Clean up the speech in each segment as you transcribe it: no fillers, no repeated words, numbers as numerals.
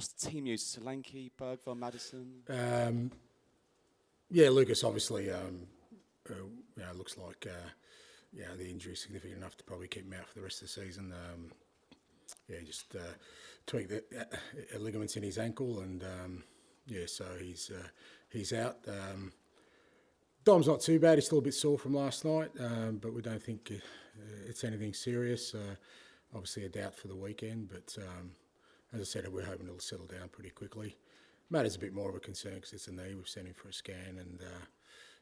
What's the team use? Solanke, Bergville, Madison? Yeah, Lucas obviously looks like the injury is significant enough to probably keep him out for the rest of the season. He just tweaked the ligaments in his ankle, and so he's out. Dom's not too bad. He's still a bit sore from last night, but we don't think it's anything serious. Obviously a doubt for the weekend, but as I said, we're hoping it'll settle down pretty quickly. Matt is a bit more of a concern because it's a knee. We've sent him for a scan and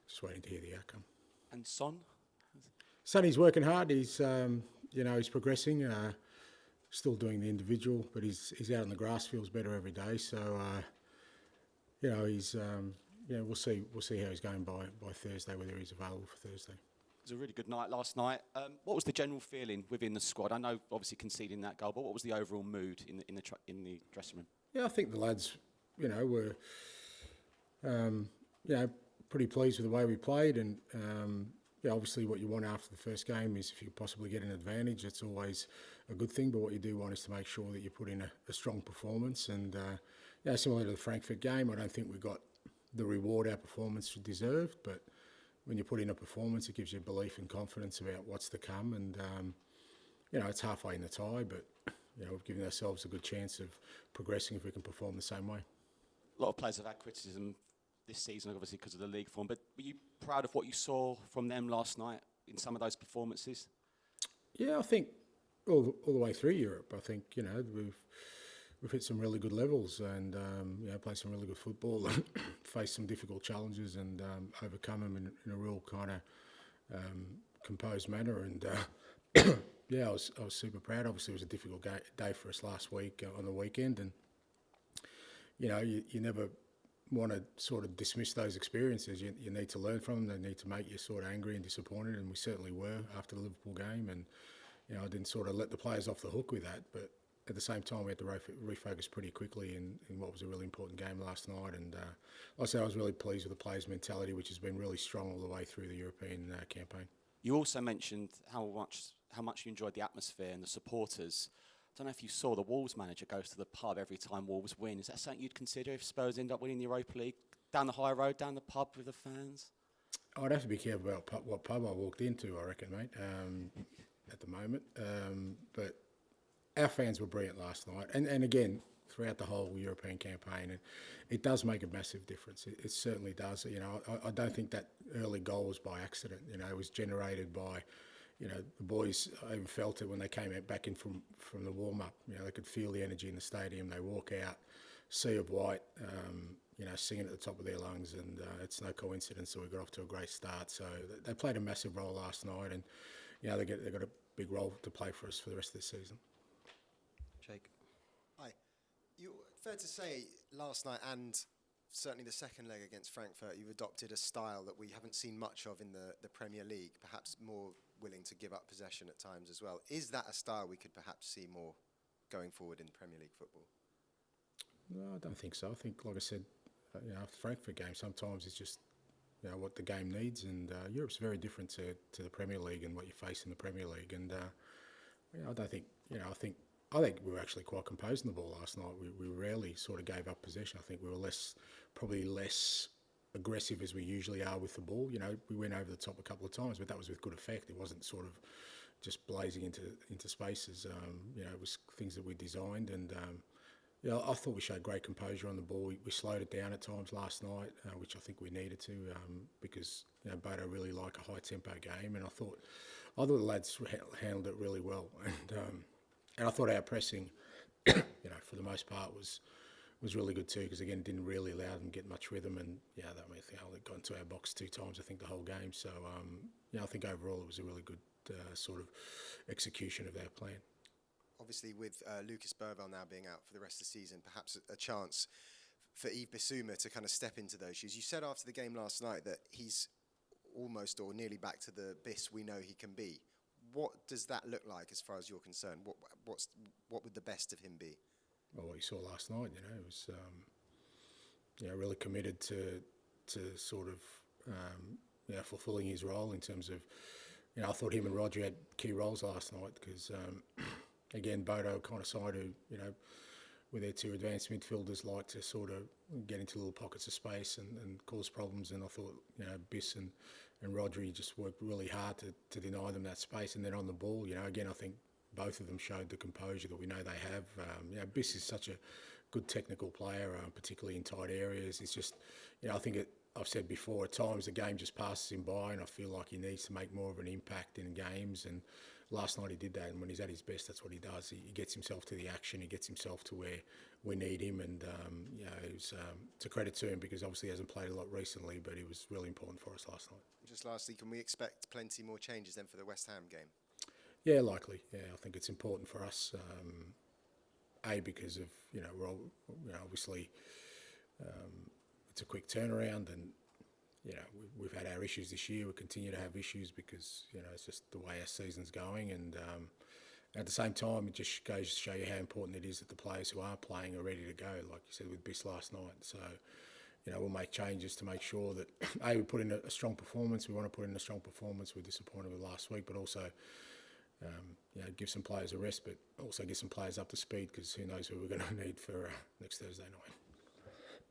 just waiting to hear the outcome. And Son? Sonny's working hard. He's he's progressing. Still doing the individual, but he's out on the grass, feels better every day. So he's we'll see how he's going by Thursday, whether he's available for Thursday. It was a really good night last night. What was the general feeling within the squad? I know obviously conceding that goal, but what was the overall mood in the dressing room? Yeah, I think the lads were pretty pleased with the way we played, and obviously what you want after the first game is if you possibly get an advantage, it's always a good thing, but what you do want is to make sure that you put in a strong performance, and similar to the Frankfurt game, I don't think we got the reward our performance deserved, but when you put in a performance, it gives you belief and confidence about what's to come, and it's halfway in the tie, but we've given ourselves a good chance of progressing if we can perform the same way. A lot of players have had criticism this season, obviously because of the league form, but were you proud of what you saw from them last night in some of those performances? Yeah, I think all the way through Europe, I think we've hit some really good levels and played some really good football and faced some difficult challenges and overcome them in a real kind of composed manner. And I was super proud. Obviously, it was a difficult day for us last week on the weekend, and you never want to sort of dismiss those experiences. You need to learn from them. They need to make you sort of angry and disappointed, and we certainly were after the Liverpool game. And I didn't sort of let the players off the hook with that, but at the same time we had to refocus pretty quickly in what was a really important game last night. And like I said, I was really pleased with the players' mentality, which has been really strong all the way through the European campaign. You also mentioned how much you enjoyed the atmosphere and the supporters. I don't know if you saw the Wolves manager goes to the pub every time Wolves win. Is that something you'd consider if Spurs end up winning the Europa League? Down the high road, down the pub with the fans? I'd have to be careful about what pub I walked into, I reckon, mate, at the moment. But our fans were brilliant last night. And again, throughout the whole European campaign, and it does make a massive difference. It certainly does. I don't think that early goal was by accident. It was generated by... the boys, I even felt it when they came back in from the warm-up. They could feel the energy in the stadium. They walk out, sea of white, singing at the top of their lungs, and it's no coincidence that we got off to a great start. So they played a massive role last night, and they've got a big role to play for us for the rest of the season. Jake. Hi. Fair to say, last night and certainly the second leg against Frankfurt, you've adopted a style that we haven't seen much of in the Premier League, perhaps more willing to give up possession at times as well. Is that a style we could perhaps see more going forward in Premier League football? No, I don't think so. I think, like I said, after the Frankfurt game, sometimes it's just what the game needs, and Europe's very different to the Premier League and what you face in the Premier League. And I don't think I think we were actually quite composed in the ball last night. We rarely sort of gave up possession. I think we were probably less aggressive as we usually are with the ball. We went over the top a couple of times, but that was with good effect. It wasn't sort of just blazing into spaces. It was things that we designed, and I thought we showed great composure on the ball. We slowed it down at times last night, which I think we needed to, because Bodo really like a high tempo game, and I thought the lads handled it really well, and I thought our pressing, for the most part was really good too, because again, it didn't really allow them to get much rhythm, and they only got into our box 2 times, I think, the whole game. So I think overall it was a really good sort of execution of our plan. Obviously, with Lucas Bergville now being out for the rest of the season, perhaps a chance for Yves Bissouma to kind of step into those shoes. You said after the game last night that he's almost or nearly back to the Biss we know he can be. What does that look like as far as you're concerned? What would the best of him be? Well, what you saw last night, it was really committed to sort of fulfilling his role in terms of, I thought him and Roger had key roles last night because, again, Bodo kind of side who, with their two advanced midfielders like to sort of get into little pockets of space and cause problems. And I thought, Biss and Rodri just worked really hard to deny them that space. And then on the ball, again, I think both of them showed the composure that we know they have. Biss is such a good technical player, particularly in tight areas. It's just, I think I've said before, at times the game just passes him by, and I feel like he needs to make more of an impact in games. And last night he did that, and when he's at his best, that's what he does. He gets himself to the action, he gets himself to where we need him, and it's a credit to him because obviously he hasn't played a lot recently, but he was really important for us last night. Just lastly, can we expect plenty more changes then for the West Ham game? Yeah, likely. Yeah, I think it's important for us. Because of we're all, obviously it's a quick turnaround, and we've had our issues this year. We continue to have issues because it's just the way our season's going, and at the same time, it just goes to show you how important it is that the players who are playing are ready to go. Like you said with Biss last night, so we'll make changes to make sure that we put in a strong performance. We want to put in a strong performance. We're disappointed with last week, but also. Give some players a rest, but also get some players up to speed because who knows who we're going to need for next Thursday night.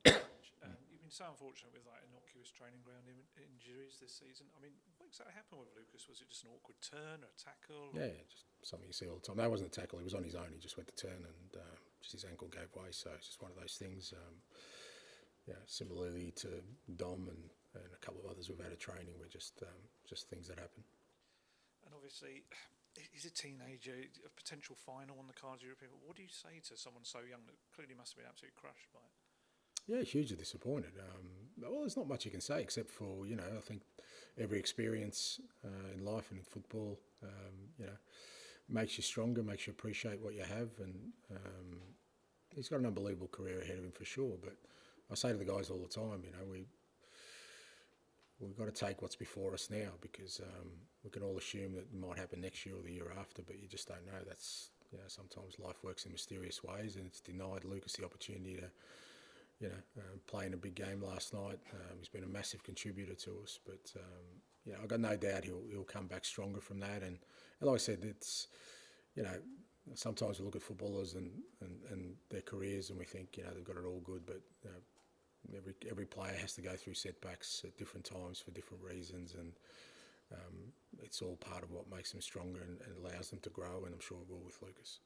You've been so unfortunate with innocuous training ground injuries this season. I mean, what exactly happened with Lucas? Was it just an awkward turn or a tackle? Yeah, just something you see all the time. That wasn't a tackle. He was on his own. He just went to turn and just his ankle gave way. So it's just one of those things. Similarly to Dom and a couple of others we've had a training were just things that happen. And obviously, he's a teenager, a potential final on the cards European. What do you say to someone so young that clearly must have been absolutely crushed by it? Yeah, hugely disappointed. Well, there's not much you can say except for, I think every experience in life and in football, makes you stronger, makes you appreciate what you have. And he's got an unbelievable career ahead of him for sure. But I say to the guys all the time, we've got to take what's before us now because we can all assume that it might happen next year or the year after, but you just don't know. That's sometimes life works in mysterious ways, and it's denied Lucas the opportunity to play in a big game last night. He's been a massive contributor to us, but I've got no doubt he'll come back stronger from that. And like I said, it's sometimes we look at footballers and their careers and we think they've got it all good, but every player has to go through setbacks at different times for different reasons, and it's all part of what makes them stronger and allows them to grow, and I'm sure it will with Lucas.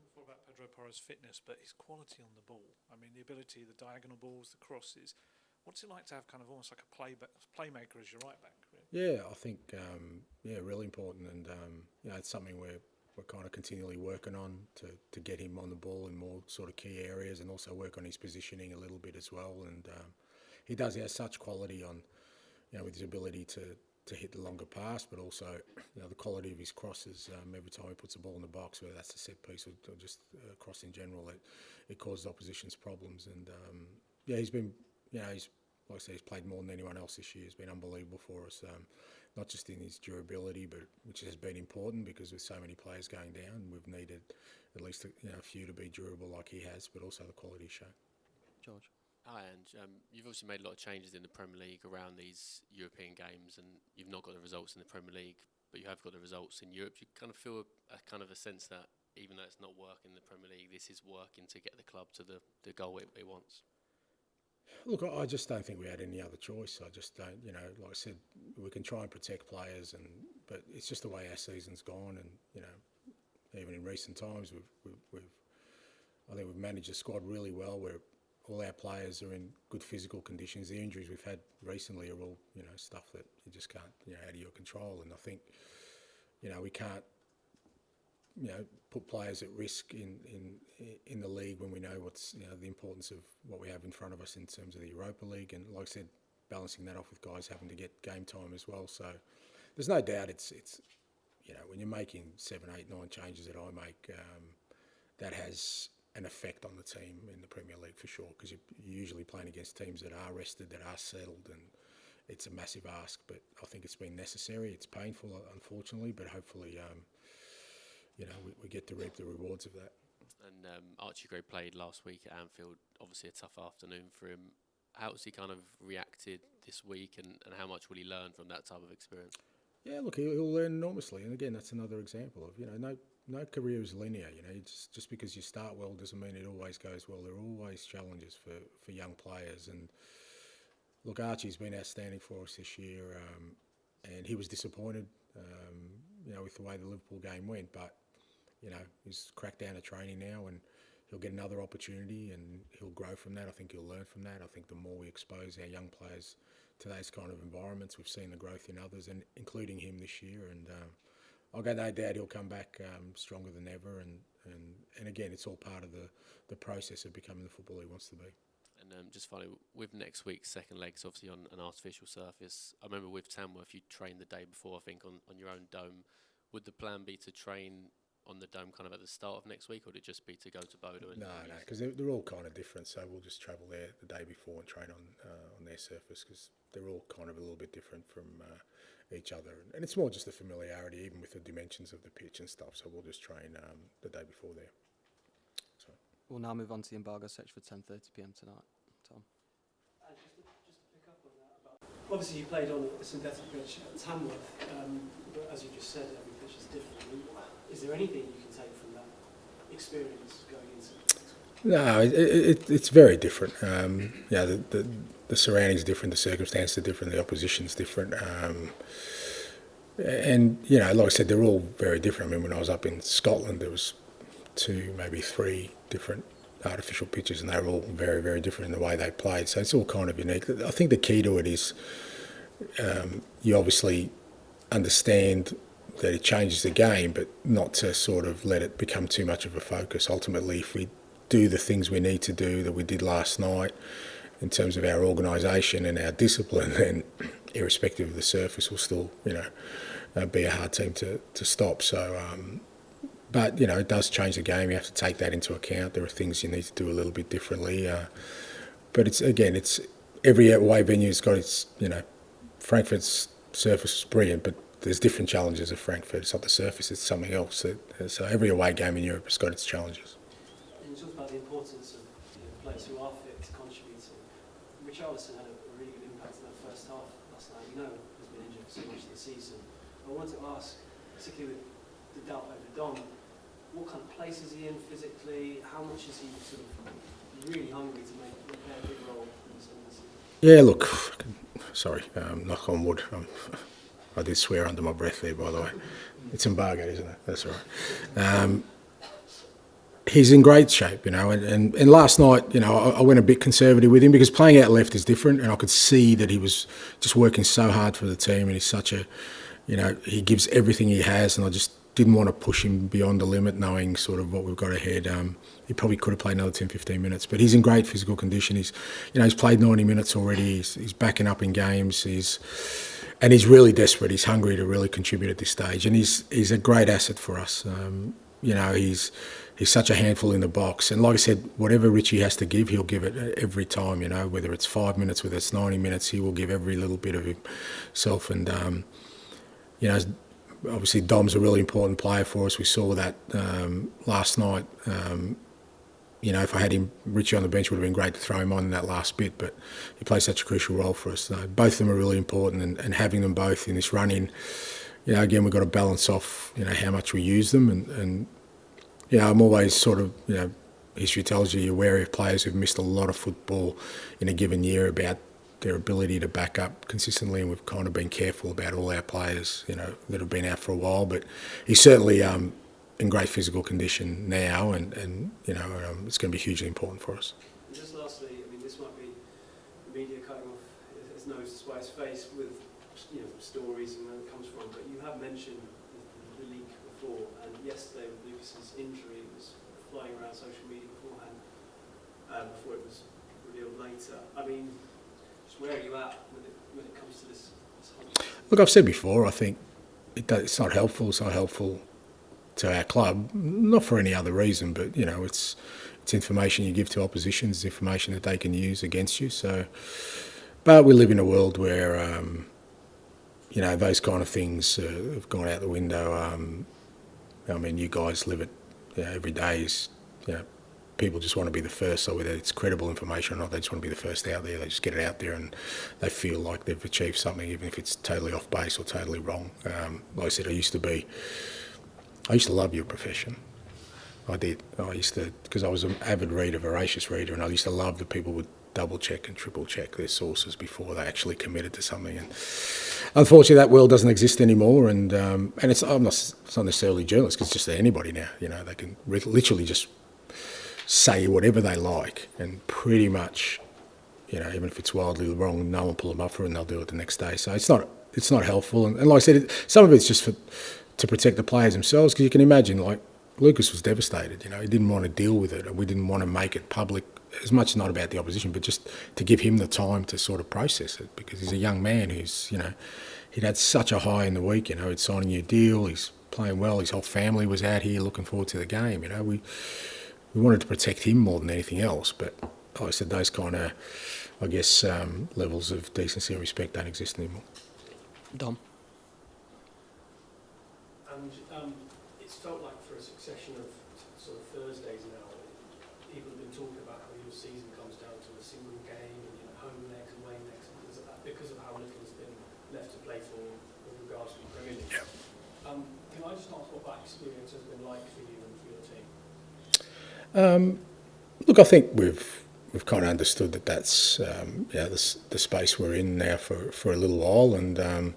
Before about Pedro Porro's fitness, but his quality on the ball. I mean, the ability, the diagonal balls, the crosses. What's it like to have kind of almost like a playmaker as your right back? Really? Yeah, I think really important, and it's something we're kind of continually working on to get him on the ball in more sort of key areas, and also work on his positioning a little bit as well. And he has such quality on, with his ability to hit the longer pass, but also the quality of his crosses. Every time he puts the ball in the box, whether that's a set piece or just a cross in general, it causes opposition's problems. And he's been, he's like I said, he's played more than anyone else this year. He's been unbelievable for us. Not just in his durability, but which has been important because with so many players going down, we've needed at least a few to be durable like he has, but also the quality show. George. Hi, Ange. You've obviously made a lot of changes in the Premier League around these European games, and you've not got the results in the Premier League, but you have got the results in Europe. You kind of feel a sense that even though it's not working in the Premier League, this is working to get the club to the goal it wants. Look, I just don't think we had any other choice. I just don't, like I said, we can try and protect players, but it's just the way our season's gone. And even in recent times, I think we've managed the squad really well. Where all our players are in good physical conditions. The injuries we've had recently are all, stuff that you just can't, out of your control. And I think, we can't, put players at risk in the league when we know what's the importance of what we have in front of us in terms of the Europa League, and like I said, balancing that off with guys having to get game time as well. So there's no doubt it's when you're making 7, 8, 9 changes that I make, that has an effect on the team in the Premier League for sure, because you're usually playing against teams that are rested, that are settled, and it's a massive ask. But I think it's been necessary. It's painful, unfortunately, but hopefully we get to reap the rewards of that. And Archie Gray played last week at Anfield, obviously a tough afternoon for him. How has he kind of reacted this week, and how much will he learn from that type of experience? Yeah, look, he'll learn enormously. And again, that's another example of, no career is linear. Just because you start well doesn't mean it always goes well. There are always challenges for young players. And look, Archie's been outstanding for us this year, and he was disappointed, with the way the Liverpool game went. But he's cracked down to training now, and he'll get another opportunity, and he'll grow from that. I think he'll learn from that. I think the more we expose our young players to those kind of environments, we've seen the growth in others, and including him this year. And I've got no doubt he'll come back stronger than ever. And again, it's all part of the process of becoming the footballer he wants to be. And just finally, with next week's second legs, obviously on an artificial surface, I remember with Tamworth, you trained the day before, I think, on your own dome. Would the plan be to train on the dome kind of at the start of next week, or would it just be to go to Bodo? No, because they're all kind of different. So we'll just travel there the day before and train on their surface, because they're all kind of a little bit different from each other. And it's more just the familiarity, even with the dimensions of the pitch and stuff. So we'll just train the day before there. So we'll now move on to the embargo section for 10:30 p.m. tonight. Tom. Just to pick up on that, obviously you played on a synthetic pitch at Tamworth, but as you just said, every pitch is different. Is there anything you can take from that experience going into it? No, it's very different. The surroundings are different, the circumstances are different, the opposition's different. And, like I said, they're all very different. I mean, when I was up in Scotland, there was 2, maybe 3 different artificial pitches, and they were all very, very different in the way they played. So it's all kind of unique. I think the key to it is you obviously understand that it changes the game, but not to sort of let it become too much of a focus. Ultimately, if we do the things we need to do that we did last night in terms of our organisation and our discipline, then irrespective of the surface, we'll still, be a hard team to stop. So, but, it does change the game. You have to take that into account. There are things you need to do a little bit differently. But it's every away venue's got its, Frankfurt's surface is brilliant, but there's different challenges at Frankfurt. It's not the surface, it's something else. So every away game in Europe has got its challenges. And you talked about the importance of players who are fit to contribute. Richarlison had a really good impact in that first half last night. Has been injured for so much of the season. I wanted to ask, particularly with the doubt over Dom, what kind of place is he in physically? How much is he sort of really hungry to play a big role in this season? Yeah, look, sorry, knock on wood. I did swear under my breath there, by the way. It's embargoed, isn't it? That's all right. He's in great shape, and last night, I went a bit conservative with him because playing out left is different, and I could see that he was just working so hard for the team, and he's such a, he gives everything he has, and I just didn't want to push him beyond the limit, knowing sort of what we've got ahead. He probably could have played another 10, 15 minutes, but he's in great physical condition. He's played 90 minutes already. He's backing up in games. And he's really desperate. He's hungry to really contribute at this stage, and he's a great asset for us. He's such a handful in the box, and like I said, whatever Richie has to give, he'll give it every time. Whether it's 5 minutes, whether it's 90 minutes, he will give every little bit of himself. And obviously Dom's a really important player for us. We saw that last night. If I had Richie on the bench, it would have been great to throw him on in that last bit, but he plays such a crucial role for us. Both of them are really important, and having them both in this run-in, again, we've got to balance off, how much we use them. And I'm always sort of, history tells you're wary of players who've missed a lot of football in a given year about their ability to back up consistently, and we've kind of been careful about all our players, that have been out for a while. But he's certainly in great physical condition now, and it's going to be hugely important for us. And just lastly, this might be the media cutting off its nose to spite its face with stories and where it comes from, but you have mentioned the league before, and yesterday with Lucas's injury, it was flying around social media beforehand, before it was revealed later. Just where are you at when it comes to this whole thing? Look, I've said before, I think it's not helpful. It's not helpful to our club, not for any other reason, but it's information you give to opposition, it's information that they can use against you. So, but we live in a world where those kind of things have gone out the window. You guys live it every day. People just want to be the first, so whether it's credible information or not, they just want to be the first out there. They just get it out there, and they feel like they've achieved something, even if it's totally off base or totally wrong. Like I said, I used to be I used to love your profession. I did. I used to, because I was an avid reader, voracious reader, and I used to love that people would double check and triple check their sources before they actually committed to something. And unfortunately, that world doesn't exist anymore. And it's not necessarily journalists, because it's just anybody now. You know, they can literally just say whatever they like, and pretty much, you know, even if it's wildly wrong, no one will pull them up for it, and they'll do it the next day. So it's not helpful. And like I said, some of it's just to protect the players themselves, because you can imagine, like, Lucas was devastated. You know, he didn't want to deal with it, and we didn't want to make it public. As much not about the opposition, but just to give him the time to sort of process it, because he's a young man who's, you know, he'd had such a high in the week. You know, he'd signed a new deal. He's playing well. His whole family was out here looking forward to the game. You know, we wanted to protect him more than anything else. But like I said, those kind of, I guess, levels of decency and respect don't exist anymore. Dom. And it's felt like for a succession of sort of Thursdays now, people have been talking about how your season comes down to a single game, and you know, home legs and away legs, because of how little has been left to play for with regards to the Premier League. Yeah. Can I just ask what that experience has been like for you and for your team? Look, I think we've kind of understood that's the space we're in now for a little while, and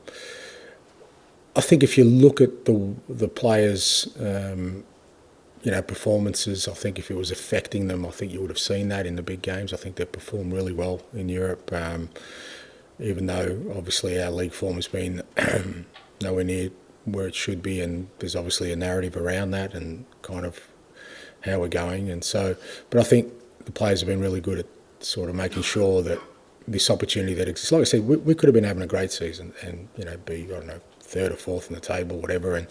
I think if you look at the players, you know, performances, I think if it was affecting them, I think you would have seen that in the big games. I think they've performed really well in Europe, even though obviously our league form has been nowhere near where it should be, and there's obviously a narrative around that and kind of how we're going. And so, but I think the players have been really good at sort of making sure that this opportunity that exists, like I said, we could have been having a great season and, you know, be, I don't know, third or fourth in the table, whatever,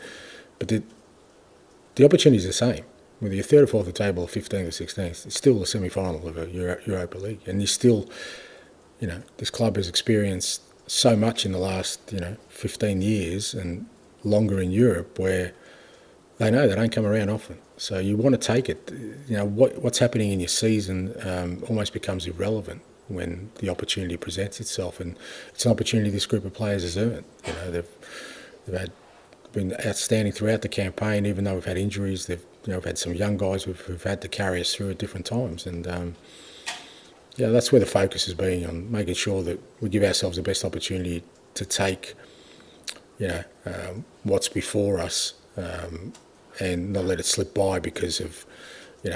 but the opportunity is the same. Whether you're third or fourth of the table, or 15th or 16th, it's still the semi-final of a Europa League. And you still, you know, this club has experienced so much in the last, 15 years and longer in Europe, where they know they don't come around often. So you want to take it. You know, what's happening in your season almost becomes irrelevant when the opportunity presents itself. And it's an opportunity this group of players has earned. You know, they've been outstanding throughout the campaign, even though we've had injuries. We've had some young guys who've had to carry us through at different times. And that's where the focus has been, on making sure that we give ourselves the best opportunity to take, what's before us, and not let it slip by because of,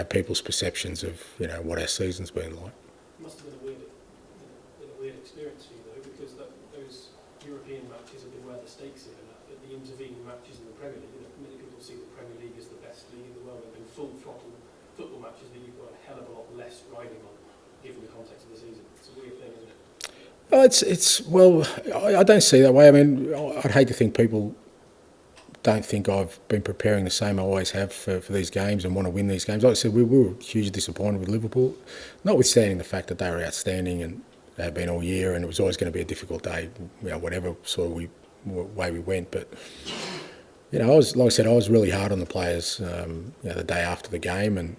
people's perceptions of, what our season's been like. It must have been a weird experience for you, though, because those European matches have been where the stakes are, and the intervening matches in the Premier League. Many people see the Premier League as the best league in the world. They've been full throttle football matches that you've got a hell of a lot less riding on, given the context of the season. It's a weird thing, isn't it? Well, I don't see that way. I mean, I'd hate to think people don't think I've been preparing the same I always have for these games and want to win these games. Like I said, we were hugely disappointed with Liverpool, notwithstanding the fact that they were outstanding and they have been all year, and it was always going to be a difficult day, whatever sort of way we went. But I was really hard on the players, the day after the game, and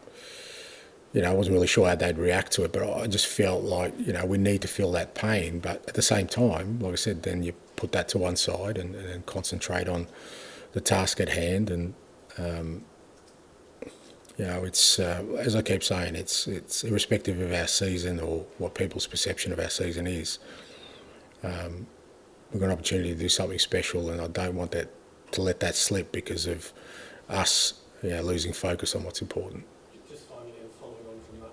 I wasn't really sure how they'd react to it. But I just felt like we need to feel that pain, but at the same time, like I said, then you put that to one side and concentrate on the task at hand. And it's as I keep saying, it's irrespective of our season or what people's perception of our season is. We've got an opportunity to do something special, and I don't want that to let that slip because of us losing focus on what's important. Just finally, and following on from that,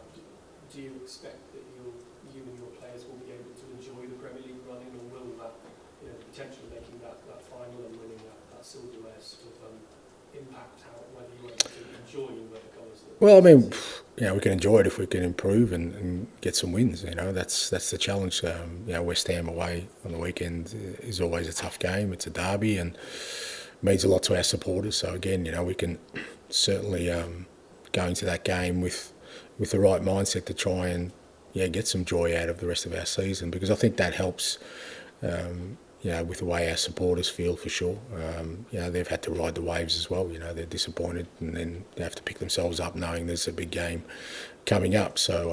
do you expect that you and your players will be able to enjoy the Premier League running, or will that, potentially making that final and winning that silverware sort of impact whether you're able to enjoy where the colours? Well, I mean, we can enjoy it if we can improve and get some wins. That's the challenge. West Ham away on the weekend is always a tough game. It's a derby and means a lot to our supporters. So again, we can certainly go into that game with the right mindset to try and get some joy out of the rest of our season, because I think that helps. With the way our supporters feel, for sure. They've had to ride the waves as well. They're disappointed, and then they have to pick themselves up knowing there's a big game coming up. So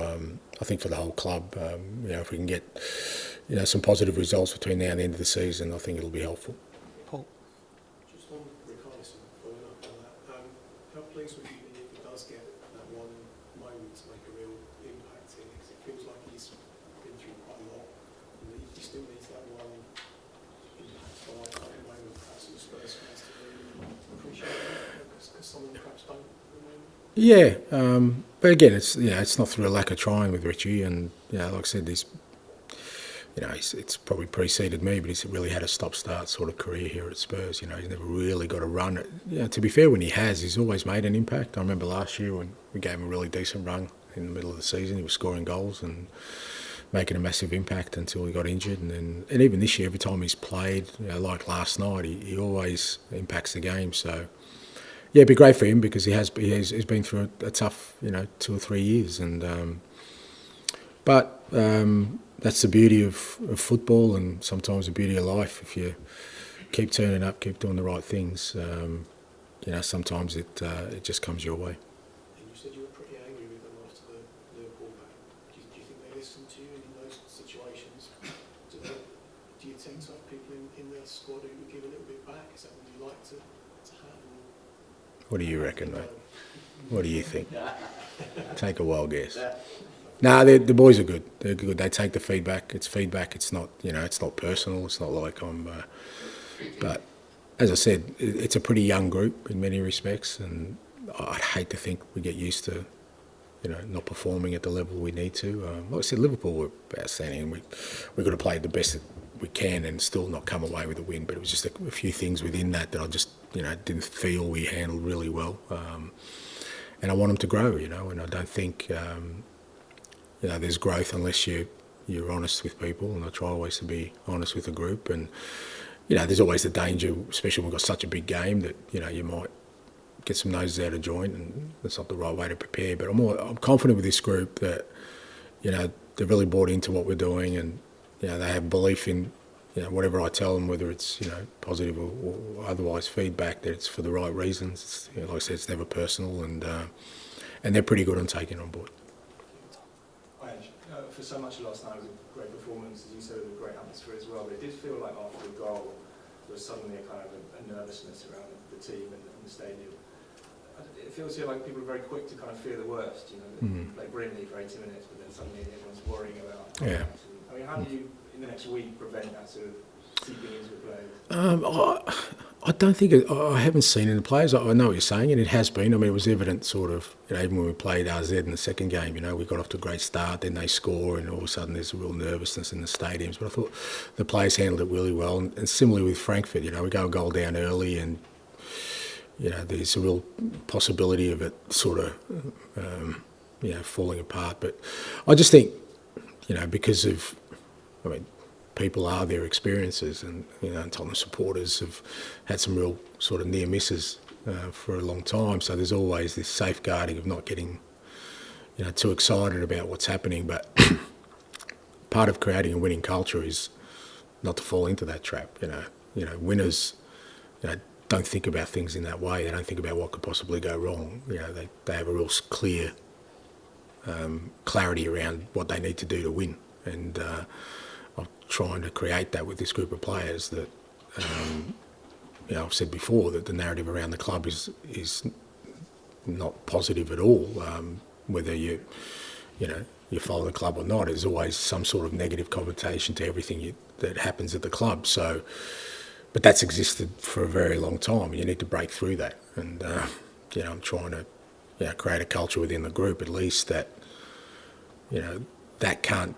I think for the whole club, if we can get some positive results between now and the end of the season, I think it'll be helpful. Paul. Just on Richarlison, following up on that. pleased with him if he does get that one moment to make a real impact here? Because it feels like he's been through quite a lot, and he still needs that one impact by moment, perhaps for the Spurs fans to really appreciate it, because some of them perhaps don't at the moment. Yeah, but again, it's not through a lack of trying with Richie, and like I said, it's probably preceded me, but he's really had a stop-start sort of career here at Spurs. He's never really got a run. To be fair, when he has, he's always made an impact. I remember last year when we gave him a really decent run in the middle of the season, he was scoring goals and making a massive impact until he got injured, and even this year, every time he's played, like last night, he always impacts the game. So. Yeah, it'd be great for him because he's been through a tough 2 or 3 years, and but that's the beauty of football, and sometimes the beauty of life. If you keep turning up, keep doing the right things, sometimes it just comes your way. And you said you were pretty angry with them after the Liverpool game. Do you think they listened to you in those situations? Do you tend to have people in the squad who give a little bit back? Is that what you like to have? What do you reckon, mate? What do you think? Take a wild guess. Nah, the boys are good. They're good. They take the feedback. It's feedback. It's not, it's not personal. It's not like I'm. But as I said, it's a pretty young group in many respects, and I'd hate to think we get used to, not performing at the level we need to. Like I said, Liverpool were outstanding. We could have played the best that we can and still not come away with a win. But it was just a few things within that I just. Didn't feel we handled really well, and I want them to grow, and I don't think, there's growth unless you're honest with people, and I try always to be honest with the group, and, there's always the danger, especially when we've got such a big game, that, you might get some noses out of joint, and that's not the right way to prepare, but I'm confident with this group that, they're really bought into what we're doing, and, they have belief in, whatever I tell them, whether it's, positive or otherwise feedback, that it's for the right reasons. It's, like I said, it's never personal, and they're pretty good on taking it on board. Ange, for so much last night, it was a great performance, as you said, it was a great atmosphere as well, but it did feel like after the goal, there was suddenly a kind of a nervousness around the team and the stadium. It feels here like people are very quick to kind of fear the worst, play brilliantly for 80 minutes, but then suddenly everyone's worrying about Yeah. I mean, how do you, in the next week, prevent that sort of seeping into the players? I don't think I haven't seen in the players. I know what you're saying, and it has been. I mean, it was evident, sort of. Even when we played RZ in the second game, we got off to a great start. Then they score, and all of a sudden there's a real nervousness in the stadiums. But I thought the players handled it really well. And similarly with Frankfurt, we go a goal down early, and there's a real possibility of it sort of falling apart. But I just think, because of, people are their experiences, and and Tottenham supporters have had some real sort of near misses for a long time. So there's always this safeguarding of not getting too excited about what's happening. But part of creating a winning culture is not to fall into that trap. Winners don't think about things in that way. They don't think about what could possibly go wrong. They have a real clear clarity around what they need to do to win, and I'm trying to create that with this group of players. That I've said before that the narrative around the club is not positive at all. Whether you follow the club or not, there's always some sort of negative connotation to everything that happens at the club. So, but that's existed for a very long time. You need to break through that, and I'm trying to create a culture within the group, at least, that that can't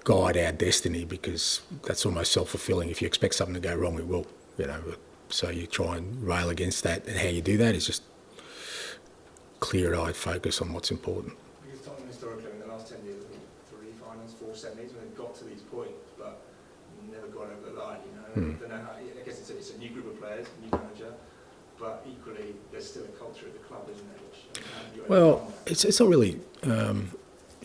guide our destiny, because that's almost self-fulfilling. If you expect something to go wrong, it will. So you try and rail against that, and how you do that is just clear-eyed focus on what's important. Because Tottenham historically, in the last 10 years, 3 finals, 4 semis, when they've got to these points, but never got over the line. I don't know how, I guess it's a new group of players, new manager, but equally there's still a culture at the club, isn't there? Well, it's not really.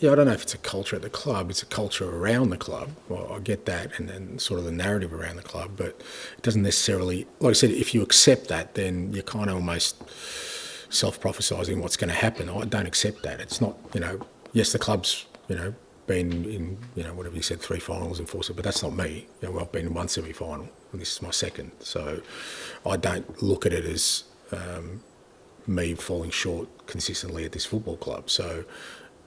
I don't know if it's a culture at the club. It's a culture around the club. Well, I get that, and then sort of the narrative around the club, but it doesn't necessarily. Like I said, if you accept that, then you're kind of almost self-prophesizing what's going to happen. I don't accept that. It's not. Yes, the club's been in whatever you said, 3 finals and 4, but that's not me. I've been in 1 semi-final, and this is my second. So I don't look at it as me falling short consistently at this football club. So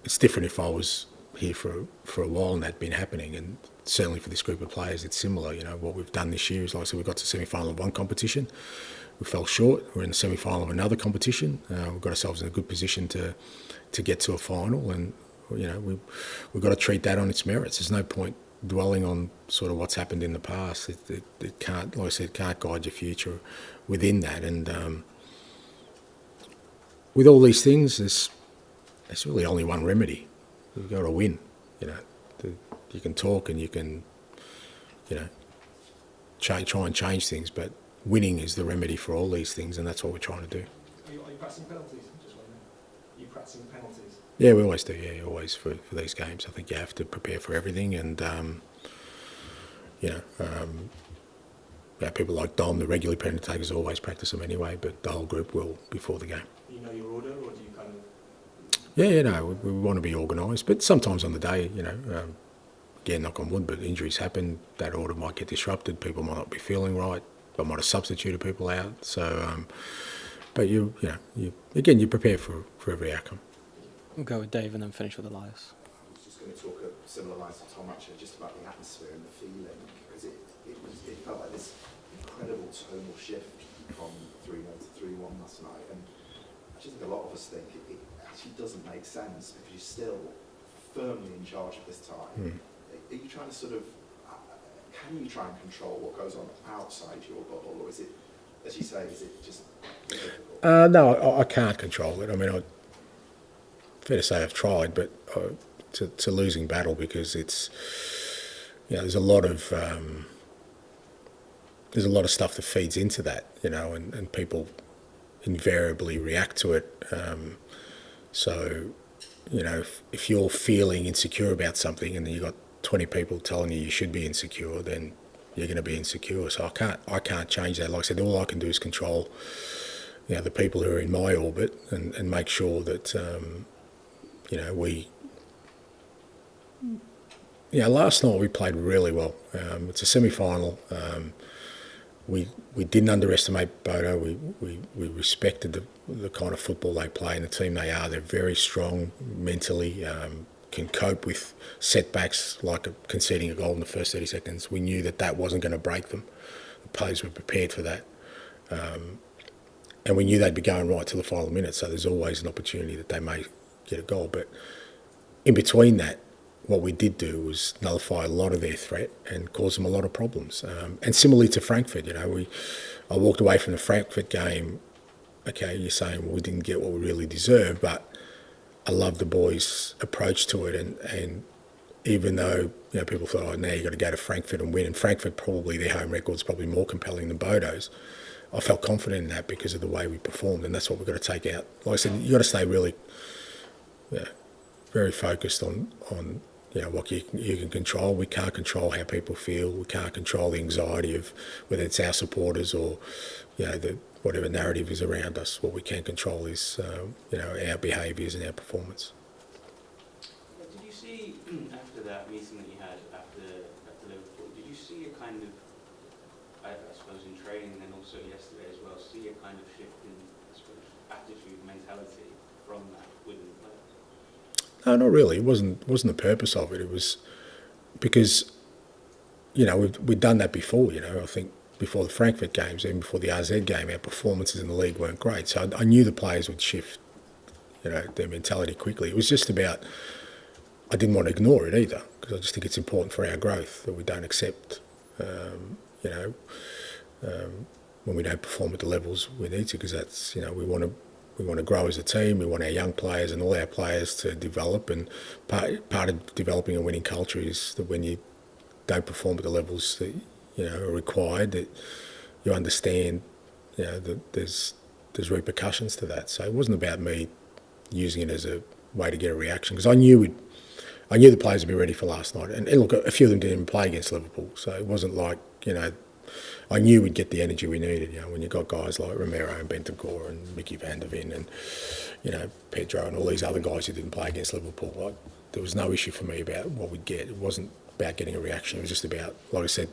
it's different if I was here for a while and that'd been happening, and certainly for this group of players it's similar. You know, what we've done this year is, like I said, we got to semi-final of one competition, we fell short, we're in the semi-final of another competition, we've got ourselves in a good position to get to a final, and you know, we've got to treat that on its merits. There's no point dwelling on sort of what's happened in the past. It can't, like I said, can't guide your future within that. And with all these things, there's really only one remedy. You've got to win. You know, you can talk and you can, you know, try and change things, but winning is the remedy for all these things, and that's what we're trying to do. Are you practicing penalties? Just wondering. Are you practicing penalties? Yeah, we always do. Yeah, always for these games. I think you have to prepare for everything, and you know, yeah, people like Dom, the regular penalty takers, always practice them anyway. But the whole group will before the game. You know your order, or do you kind of? Yeah, no, we want to be organised, but sometimes on the day, you know, again, knock on wood, but injuries happen. That order might get disrupted. People might not be feeling right. I might have substituted people out. So, but you prepare for every outcome. We'll go with Dave and then finish with Elias. I was just going to talk a similar lines to Tom, actually, just about the atmosphere and the feeling, because it felt like this incredible tonal shift from 3-0 to 3-1 last night, and I just think a lot of us think it actually doesn't make sense because you're still firmly in charge at this time. Are you trying to sort of, can you try and control what goes on outside your bubble, or is it, as you say, is it just difficult? No, I can't control it. I mean, fair to say I've tried, but it's a losing battle because it's, you know, there's a lot of stuff that feeds into that, you know, and people invariably react to it. So, you know, if you're feeling insecure about something and then you've got 20 people telling you should be insecure, then you're going to be insecure. So I can't change that. Like I said, all I can do is control, you know, the people who are in my orbit and make sure that, you know, last night we played really well. It's a semi-final. We didn't underestimate Bodo. We respected the kind of football they play and the team they are. They're very strong mentally, can cope with setbacks like conceding a goal in the first 30 seconds. We knew that wasn't going to break them. The players were prepared for that. And we knew they'd be going right to the final minute, so there's always an opportunity that they may get a goal. But in between that, what we did do was nullify a lot of their threat and cause them a lot of problems. And similarly to Frankfurt, you know, I walked away from the Frankfurt game, okay, you're saying, well, we didn't get what we really deserved, but I love the boys' approach to it. And even though, you know, people thought, oh, now you've got to go to Frankfurt and win, and Frankfurt probably, their home record's probably more compelling than Bodo's, I felt confident in that because of the way we performed, and that's what we've got to take out. Like I said, you've got to stay really very focused on you know, what you can control. We can't control how people feel. We can't control the anxiety of whether it's our supporters or, you know, whatever narrative is around us. What we can control is, you know, our behaviours and our performance. Did you see, after that meeting that you had after Liverpool, did you see a kind of, I suppose in training and then also yesterday as well, see a kind of shift in, I suppose, attitude, mentality from that within the players? No, not really. It wasn't the purpose of it. It was because, you know, we'd done that before. You know, I think before the Frankfurt games, even before the RZ game, our performances in the league weren't great. So I knew the players would shift, you know, their mentality quickly. It was just about, I didn't want to ignore it either, because I just think it's important for our growth that we don't accept, you know, when we don't perform at the levels we need to, because that's, you know, we want to grow as a team. We want our young players and all our players to develop, and part of developing a winning culture is that when you don't perform at the levels that, you know, are required, that you understand, you know, that there's repercussions to that. So it wasn't about me using it as a way to get a reaction, because I knew the players would be ready for last night. And look, a few of them didn't even play against Liverpool, so it wasn't like, you know, I knew we'd get the energy we needed. You know, when you got guys like Romero and Bentancur and Mickey van der Ven and, you know, Pedro and all these other guys who didn't play against Liverpool, there was no issue for me about what we'd get. It wasn't about getting a reaction. It was just about, like I said,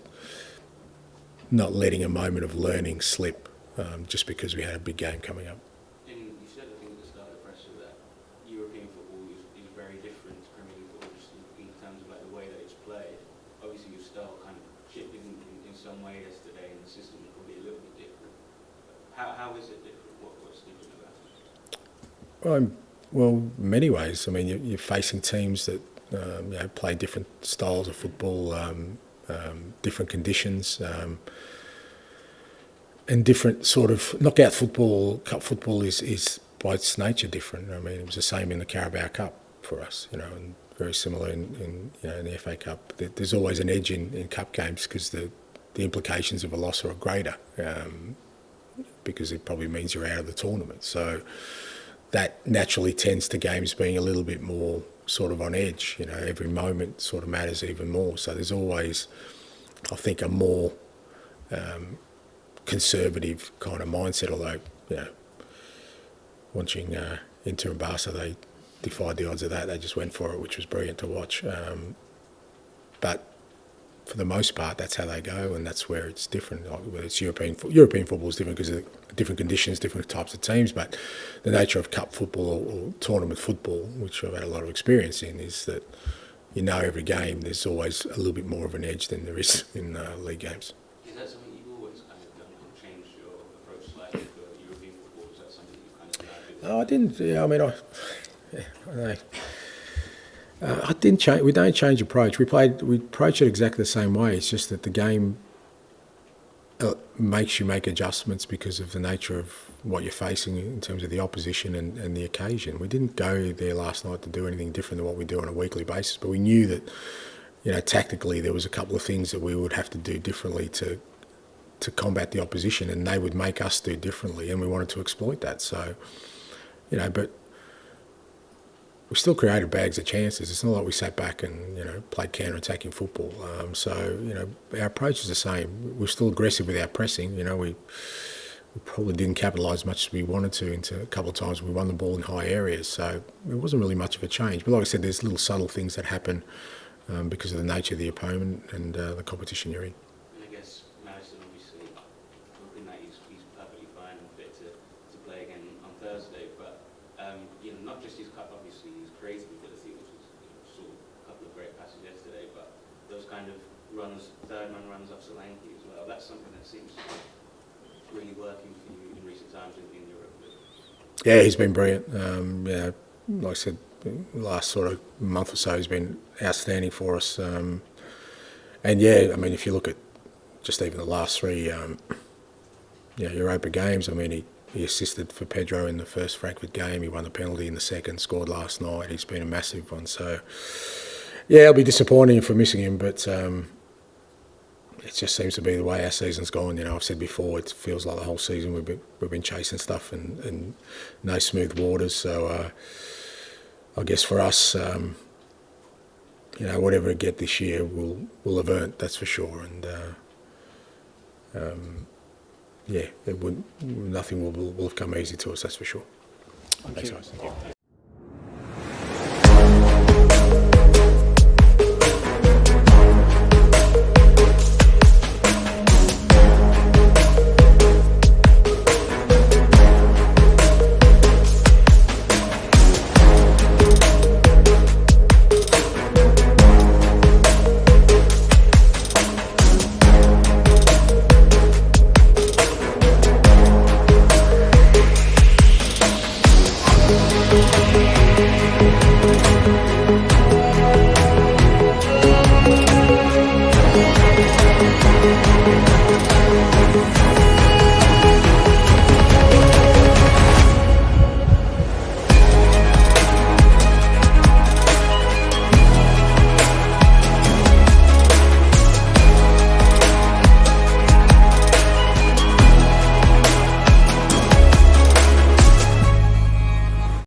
not letting a moment of learning slip just because we had a big game coming up. In How is it different? What's different about it? Well, many ways. I mean, you're facing teams that play different styles of football, different conditions, and different sort of knockout football. Cup football is by its nature different. I mean, it was the same in the Carabao Cup for us, and very similar in the FA Cup. There's always an edge in cup games because the implications of a loss are greater, because it probably means you're out of the tournament. So that naturally tends to games being a little bit more sort of on edge. Every moment sort of matters even more. So there's always, I think, a more conservative kind of mindset. Although, watching Inter and Barca, they defied the odds of that. They just went for it, which was brilliant to watch. But for the most part, that's how they go, and that's where it's different. Like, whether it's European football is different because of different conditions, different types of teams. But the nature of cup football or tournament football, which I've had a lot of experience in, is that every game there's always a little bit more of an edge than there is in league games. Is that something you've always kind of done, or changed your approach slightly for European football? Is that something you kind of now do? No, I didn't. Yeah, I mean, I didn't change. We don't change approach. We approach it exactly the same way. It's just that the game makes you make adjustments because of the nature of what you're facing in terms of the opposition and the occasion. We didn't go there last night to do anything different than what we do on a weekly basis, but we knew that tactically there was a couple of things that we would have to do differently to combat the opposition, and they would make us do differently, and we wanted to exploit that. So, but we still created bags of chances. It's not like we sat back and played counter-attacking football. So our approach is the same. We're still aggressive with our pressing. We probably didn't capitalise as much as we wanted to. Into a couple of times we won the ball in high areas. So it wasn't really much of a change. But like I said, there's little subtle things that happen because of the nature of the opponent and the competition you're in. And I guess Madison, obviously, hoping that he's perfectly fine and fit to play again on Thursday. But not just his cup, obviously, his creative ability, which was saw a couple of great passes yesterday. But those kind of runs, third man runs off Solanke as well. That's something that seems to be really working for you in recent times in Europe. Yeah, he's been brilliant. Like I said, the last sort of month or so he's been outstanding for us. And yeah, I mean, if you look at just even the last three Europa games, I mean, he assisted for Pedro in the first Frankfurt game. He won the penalty in the second, scored last night. He's been a massive one. So, yeah, it'll be disappointing for missing him, but it just seems to be the way our season's gone. I've said before, it feels like the whole season we've been chasing stuff and no smooth waters. So I guess for us, whatever we get this year, we'll have earned, that's for sure. And nothing will have come easy to us, that's for sure. Thanks, guys.